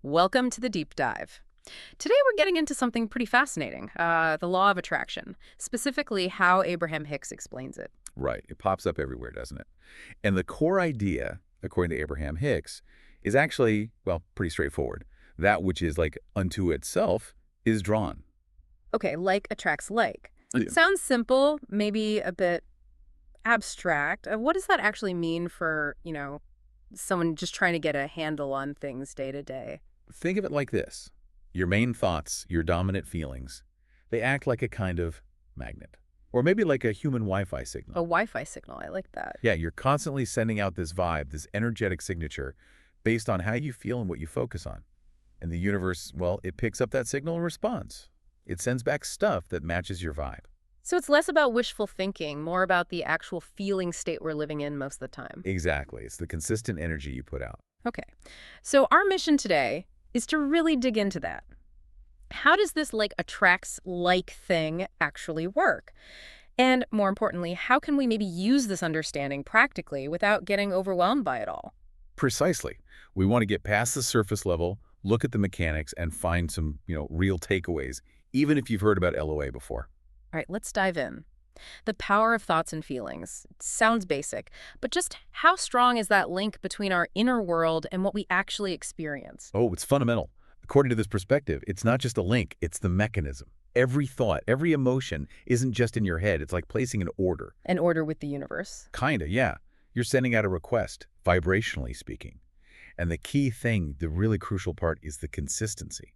Welcome to the deep dive. Today we're getting into something pretty fascinating, the law of attraction, specifically how Abraham Hicks explains it. Right. It pops up everywhere, doesn't it? And the core idea, according to Abraham Hicks, is actually, well, pretty straightforward. That which is like unto itself is drawn. Okay, like attracts like. Yeah. Sounds simple, maybe a bit abstract. What does that actually mean for, someone just trying to get a handle on things day to day? Think of it like this. Your main thoughts, your dominant feelings, they act like a kind of magnet. Or maybe like a human Wi-Fi A signal. Wi-Fi signal, I like that. Yeah, you're constantly sending out this vibe, this energetic signature, based on how you feel and what you focus on. And the universe, well, it picks up that signal and responds. It sends back stuff that matches your vibe. So it's less about wishful thinking, more about the actual feeling state we're living in most of the time. Exactly. It's the consistent energy you put out. Okay, so our mission today is to really dig into that. How does this like attracts like thing actually work? And more importantly, how can we maybe use this understanding practically without getting overwhelmed by it all? Precisely. We want to get past the surface level, look at the mechanics, and find some, real takeaways, even if you've heard about LOA before. All right, let's dive in. The power of thoughts and feelings. It sounds basic, but just how strong is that link between our inner world and what we actually experience? Oh, it's fundamental. According to this perspective, it's not just a link, it's the mechanism. Every thought, every emotion isn't just in your head. It's like placing an order. An order with the universe. Kinda, yeah. You're sending out a request, vibrationally speaking. And the key thing, the really crucial part, is the consistency.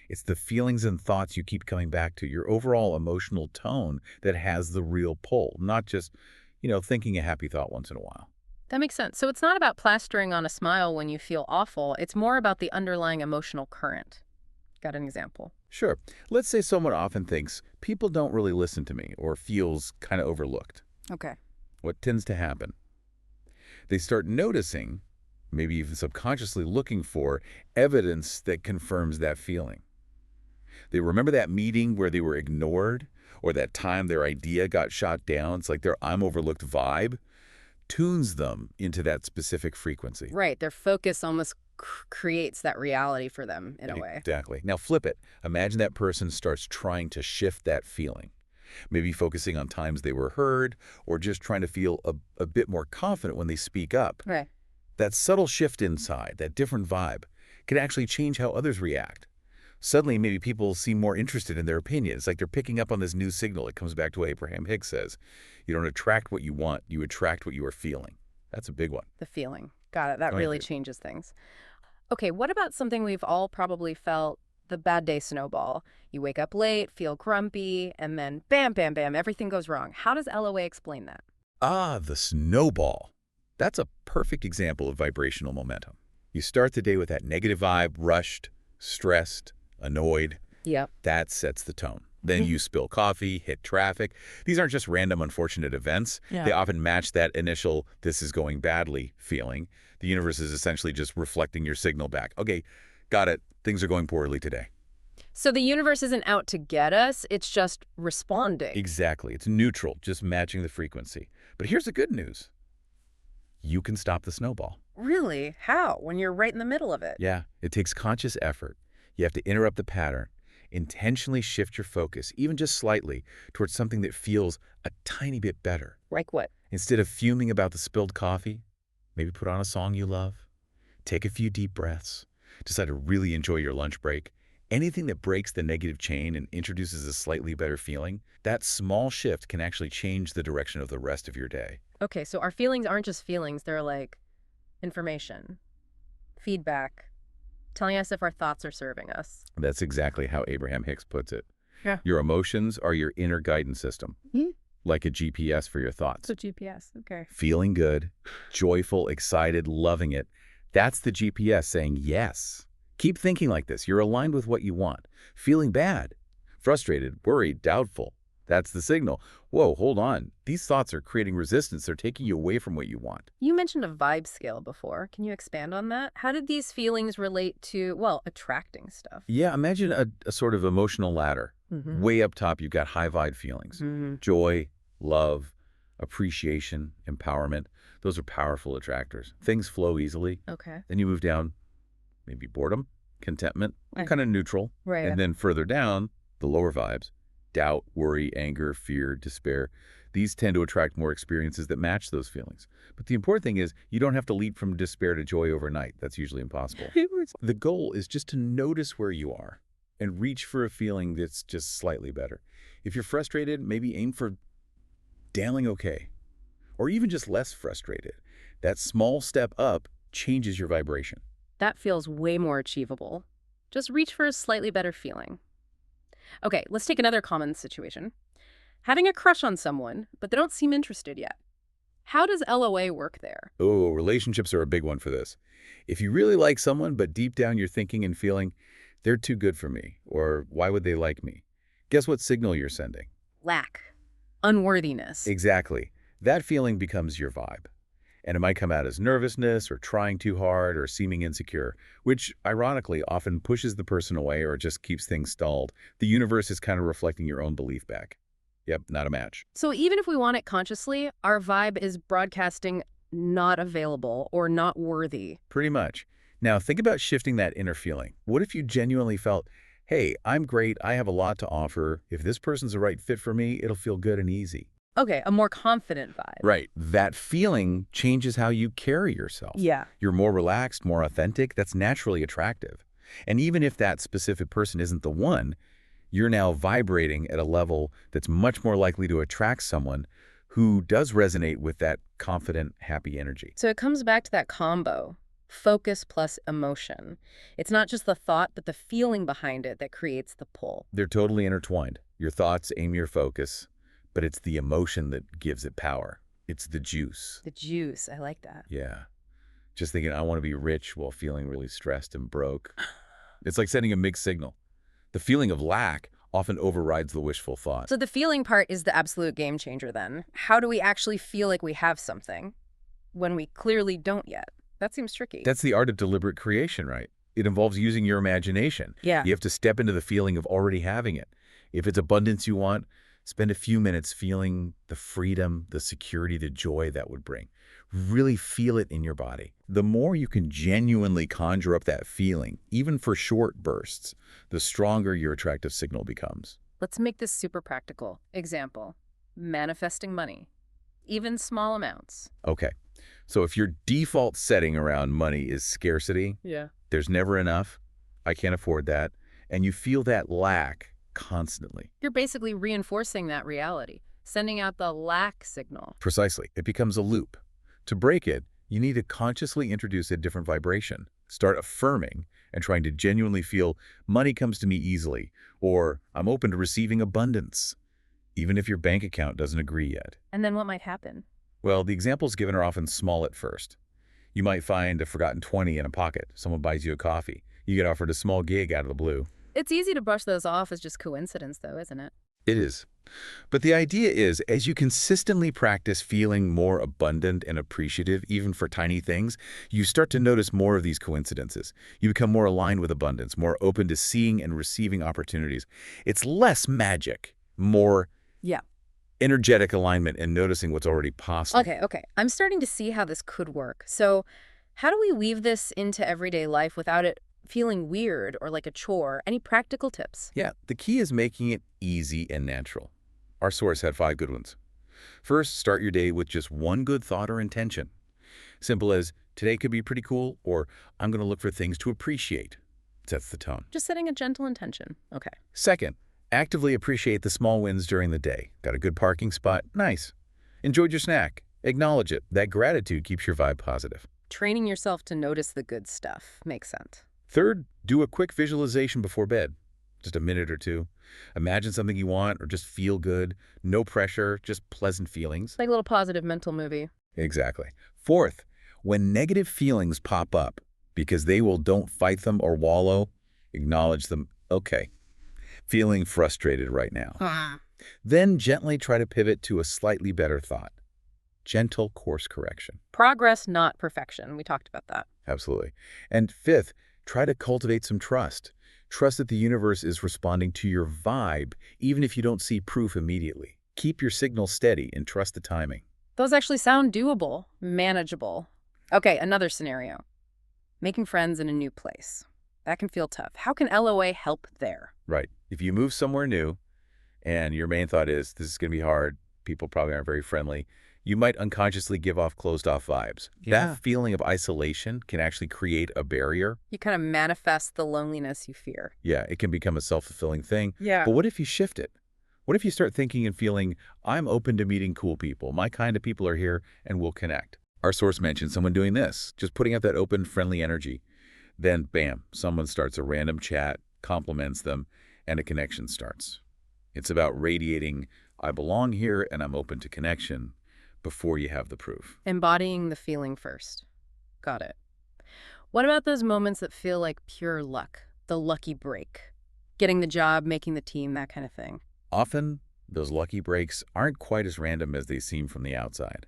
It's the feelings and thoughts you keep coming back to, your overall emotional tone that has the real pull, not just, thinking a happy thought once in a while. That makes sense. So it's not about plastering on a smile when you feel awful. It's more about the underlying emotional current. Got an example? Sure. Let's say someone often thinks, people don't really listen to me, or feels kind of overlooked. Okay. What tends to happen? They start noticing, maybe even subconsciously looking for, evidence that confirms that feeling. They remember that meeting where they were ignored, or that time their idea got shot down. It's like their I'm overlooked vibe tunes them into that specific frequency. Right. Their focus almost creates that reality for them in a way. Exactly. Now flip it. Imagine that person starts trying to shift that feeling. Maybe focusing on times they were heard, or just trying to feel a bit more confident when they speak up. Right. That subtle shift inside, that different vibe, can actually change how others react. Suddenly, maybe people seem more interested in their opinion. It's like they're picking up on this new signal. It comes back to what Abraham Hicks says. You don't attract what you want, you attract what you are feeling. That's a big one. The feeling. Got it. That I really agree. changes things. Okay, what about something we've all probably felt, the bad day snowball? You wake up late, feel grumpy, and then bam, bam, bam, everything goes wrong. How does LOA explain that? Ah, the snowball. That's a perfect example of vibrational momentum. You start the day with that negative vibe, rushed, stressed, annoyed. Yep. That sets the tone. Then you spill coffee, hit traffic. These aren't just random unfortunate events. Yeah. They often match that initial this is going badly feeling. The universe is essentially just reflecting your signal back. Okay, got it. Things are going poorly today. So the universe isn't out to get us, it's just responding. Exactly. It's neutral, just matching the frequency. But here's the good news. You can stop the snowball. Really? How? When you're right in the middle of it? Yeah, it takes conscious effort. You have to interrupt the pattern, intentionally shift your focus, even just slightly, towards something that feels a tiny bit better. Like what? Instead of fuming about the spilled coffee, maybe put on a song you love, take a few deep breaths, decide to really enjoy your lunch break. Anything that breaks the negative chain and introduces a slightly better feeling, that small shift can actually change the direction of the rest of your day. Okay, so our feelings aren't just feelings, they're like information, feedback, telling us if our thoughts are serving us. That's exactly how Abraham Hicks puts it. Yeah. Your emotions are your inner guidance system, like a GPS for your thoughts. So GPS, okay. Feeling good, joyful, excited, loving it. That's the GPS saying yes. Keep thinking like this. You're aligned with what you want. Feeling bad, frustrated, worried, doubtful. That's the signal. Whoa, hold on. These thoughts are creating resistance. They're taking you away from what you want. You mentioned a vibe scale before. Can you expand on that? How did these feelings relate to, well, attracting stuff? Yeah, imagine a sort of emotional ladder. Mm-hmm. Way up top, you've got high vibe feelings. Joy, love, appreciation, empowerment. Those are powerful attractors. Things flow easily. Okay. Then you move down, maybe boredom, contentment, Right. kind of neutral. Right. And then further down, the lower vibes, doubt, worry, anger, fear, despair. These tend to attract more experiences that match those feelings. But the important thing is you don't have to leap from despair to joy overnight. That's usually impossible. The goal is just to notice where you are and reach for a feeling that's just slightly better. If you're frustrated, maybe aim for feeling okay, or even just less frustrated. That small step up changes your vibration. That feels way more achievable. Just reach for a slightly better feeling. Okay, let's take another common situation. Having a crush on someone, but they don't seem interested yet. How does LOA work there? Oh, relationships are a big one for this. If you really like someone, but deep down you're thinking and feeling, they're too good for me, or why would they like me? Guess what signal you're sending? Lack. Unworthiness. Exactly. That feeling becomes your vibe. And it might come out as nervousness or trying too hard or seeming insecure, which ironically often pushes the person away or just keeps things stalled. The universe is kind of reflecting your own belief back. Yep, not a match. So even if we want it consciously, our vibe is broadcasting not available or not worthy. Pretty much. Now think about shifting that inner feeling. What if you genuinely felt, hey, I'm great, I have a lot to offer. If this person's the right fit for me, it'll feel good and easy. Okay, a more confident vibe. Right. That feeling changes how you carry yourself. Yeah. You're more relaxed, more authentic. That's naturally attractive. And even if that specific person isn't the one, you're now vibrating at a level that's much more likely to attract someone who does resonate with that confident, happy energy. So it comes back to that combo, focus plus emotion. It's not just the thought, but the feeling behind it that creates the pull. They're totally intertwined. Your thoughts aim your focus, but it's the emotion that gives it power. It's the juice. The juice, I like that. Yeah. Just thinking, I want to be rich while feeling really stressed and broke. It's like sending a mixed signal. The feeling of lack often overrides the wishful thought. So the feeling part is the absolute game changer then. How do we actually feel like we have something when we clearly don't yet? That seems tricky. That's the art of deliberate creation, right? It involves using your imagination. Yeah. You have to step into the feeling of already having it. If it's abundance you want, spend a few minutes feeling the freedom, the security, the joy that would bring. Really feel it in your body. The more you can genuinely conjure up that feeling, even for short bursts, the stronger your attractive signal becomes. Let's make this super practical. Example, manifesting money, even small amounts. Okay, so if your default setting around money is scarcity, Yeah. there's never enough, I can't afford that, and you feel that lack constantly. You're basically reinforcing that reality, sending out the lack signal. Precisely. It becomes a loop. To break it, you need to consciously introduce a different vibration. Start affirming and trying to genuinely feel money comes to me easily, or I'm open to receiving abundance, even if your bank account doesn't agree yet. And then what might happen? Well, the examples given are often small at first. You might find a forgotten 20 in a pocket. Someone buys you a coffee. You get offered a small gig out of the blue. It's easy to brush those off as just coincidence, though, isn't it? It is. But the idea is, as you consistently practice feeling more abundant and appreciative, even for tiny things, you start to notice more of these coincidences. You become more aligned with abundance, more open to seeing and receiving opportunities. It's less magic, more Yeah. energetic alignment and noticing what's already possible. Okay. I'm starting to see how this could work. So how do we weave this into everyday life without it feeling weird or like a chore? Any practical tips? Yeah, the key is making it easy and natural. Our source had 5 good ones. First, start your day with just one good thought or intention. Simple as, today could be pretty cool, or I'm going to look for things to appreciate. Sets the tone. Just setting a gentle intention. Okay. Second, actively appreciate the small wins during the day. Got a good parking spot? Nice. Enjoyed your snack? Acknowledge it. That gratitude keeps your vibe positive. Training yourself to notice the good stuff makes sense. Third, do a quick visualization before bed. Just a minute or two. Imagine something you want or just feel good. No pressure, just pleasant feelings. Like a little positive mental movie. Exactly. Fourth, when negative feelings pop up, because don't fight them or wallow, acknowledge them. Okay, feeling frustrated right now. Then gently try to pivot to a slightly better thought. Gentle course correction. Progress, not perfection. We talked about that. Absolutely. And fifth, try to cultivate some trust. Trust that the universe is responding to your vibe, even if you don't see proof immediately. Keep your signal steady and trust the timing. Those actually sound doable, manageable. Okay, another scenario. Making friends in a new place. That can feel tough. How can LOA help there? Right. If you move somewhere new and your main thought is, this is going to be hard, people probably aren't very friendly, you might unconsciously give off closed-off vibes. That Yeah. feeling of isolation can actually create a barrier. You kind of manifest the loneliness you fear. Yeah, it can become a self-fulfilling thing. Yeah. But what if you shift it? What if you start thinking and feeling, I'm open to meeting cool people. My kind of people are here and we'll connect. Our source mentioned someone doing this, just putting out that open, friendly energy. Then, bam, someone starts a random chat, compliments them, and a connection starts. It's about radiating, I belong here and I'm open to connection before you have the proof. Embodying the feeling first. Got it. What about those moments that feel like pure luck? The lucky break. Getting the job, making the team, that kind of thing. Often, those lucky breaks aren't quite as random as they seem from the outside.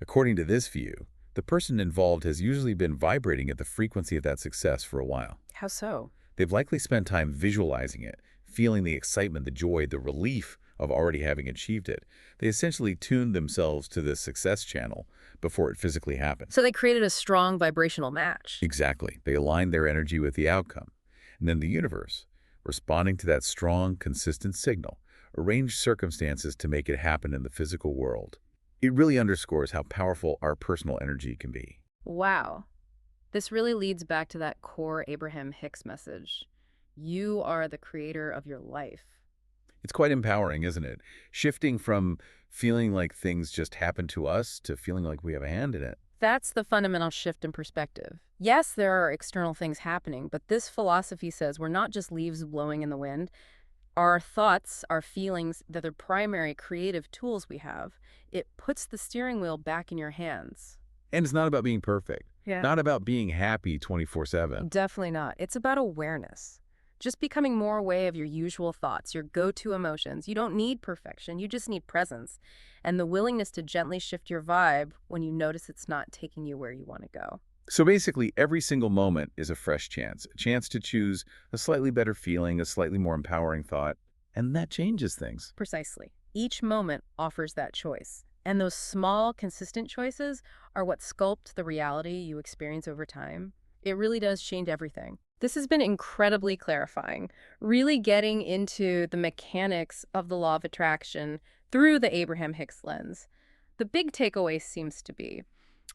According to this view, the person involved has usually been vibrating at the frequency of that success for a while. How so? They've likely spent time visualizing it, feeling the excitement, the joy, the relief of already having achieved it. They essentially tuned themselves to the success channel before it physically happened. So they created a strong vibrational match. Exactly. They aligned their energy with the outcome. And then the universe, responding to that strong, consistent signal, arranged circumstances to make it happen in the physical world. It really underscores how powerful our personal energy can be. Wow. This really leads back to that core Abraham Hicks message. You are the creator of your life. It's quite empowering, isn't it? Shifting from feeling like things just happen to us to feeling like we have a hand in it. That's the fundamental shift in perspective. Yes, there are external things happening, but this philosophy says we're not just leaves blowing in the wind. Our thoughts, our feelings, they're the primary creative tools we have. It puts the steering wheel back in your hands. And it's not about being perfect. Yeah. Not about being happy 24/7. Definitely not. It's about awareness. Just becoming more aware of your usual thoughts, your go-to emotions. You don't need perfection. You just need presence and the willingness to gently shift your vibe when you notice it's not taking you where you want to go. So basically, every single moment is a fresh chance. A chance to choose a slightly better feeling, a slightly more empowering thought. And that changes things. Precisely. Each moment offers that choice. And those small, consistent choices are what sculpt the reality you experience over time. It really does change everything. This has been incredibly clarifying, really getting into the mechanics of the law of attraction through the Abraham Hicks lens. The big takeaway seems to be,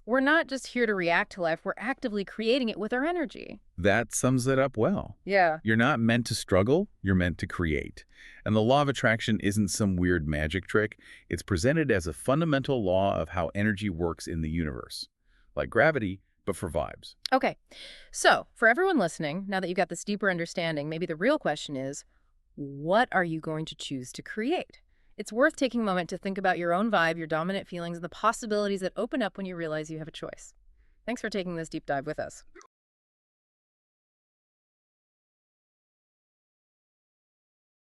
we're not just here to react to life, we're actively creating it with our energy. That sums it up well. Yeah. You're not meant to struggle, you're meant to create. And the law of attraction isn't some weird magic trick. It's presented as a fundamental law of how energy works in the universe. Like gravity, but for vibes. Okay, so for everyone listening, now that you've got this deeper understanding, maybe the real question is, what are you going to choose to create? It's worth taking a moment to think about your own vibe, your dominant feelings, and the possibilities that open up when you realize you have a choice. Thanks for taking this deep dive with us.